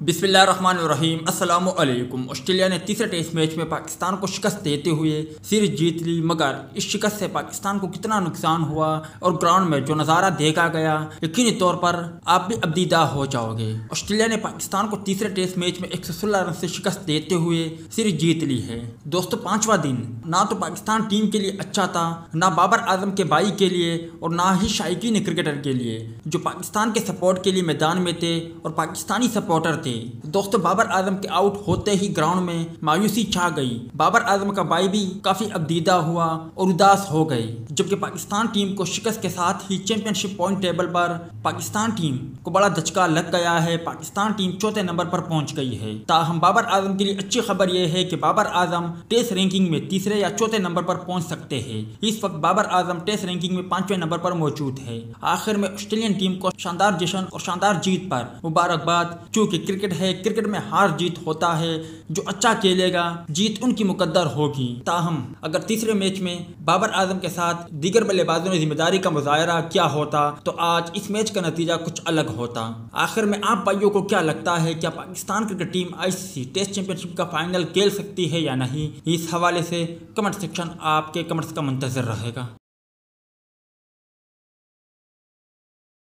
बिस्मिल्लाहिर्रहमानिर्रहीम अस्सलामु अलैकुम। ऑस्ट्रेलिया ने तीसरे टेस्ट मैच में पाकिस्तान को शिकस्त देते हुए सीरीज जीत ली, मगर इस शिकस्त से पाकिस्तान को कितना नुकसान हुआ और ग्राउंड में जो नज़ारा देखा गया, यकीनी तौर पर आप भी अबदीदा हो जाओगे। ऑस्ट्रेलिया ने पाकिस्तान को तीसरे टेस्ट मैच में 116 रन से शिकस्त देते हुए सीरीज जीत ली है। दोस्तों, पांचवा दिन ना तो पाकिस्तान टीम के लिए अच्छा था, ना बाबर आजम के भाई के लिए और ना ही शायकीन क्रिकेटर के लिए जो पाकिस्तान के सपोर्ट के लिए मैदान में थे और पाकिस्तानी सपोर्टर थे। दोस्तों, बाबर आजम के आउट होते ही ग्राउंड में मायूसी छा गई। बाबर आजम का भाई भी काफी अबदीदा हुआ और उदास हो गए, जबकि पाकिस्तान टीम को शिकस्त के साथ ही चैंपियनशिप पॉइंट टेबल पर पाकिस्तान टीम को बड़ा धचका लग गया है। पाकिस्तान टीम चौथे नंबर पर पहुंच गई है। ताहम बाबर आजम के लिए अच्छी खबर यह है कि बाबर आजम टेस्ट रैंकिंग में तीसरे या चौथे नंबर पर पहुंच सकते हैं। इस वक्त बाबर आजम टेस्ट रैंकिंग में 5वें नंबर पर मौजूद है। आखिर में ऑस्ट्रेलियन टीम को शानदार जश्न और शानदार जीत पर मुबारकबाद। चूंकि क्रिकेट है, क्रिकेट में हार जीत होता है, जो अच्छा खेलेगा जीत उनकी मुकद्दर होगी। ताहम अगर तीसरे मैच में बाबर आजम के साथ दीगर बल्लेबाजों ने जिम्मेदारी का मुजाहरा किया होता तो आज इस मैच का नतीजा कुछ अलग होता। आखिर में आप भाइयों को क्या लगता है, क्या Pakistan cricket team ICC test championship का फाइनल खेल सकती है या नहीं? इस हवाले से कमेंट सेक्शन आपके कमेंट्स का मुंतजर रहेगा।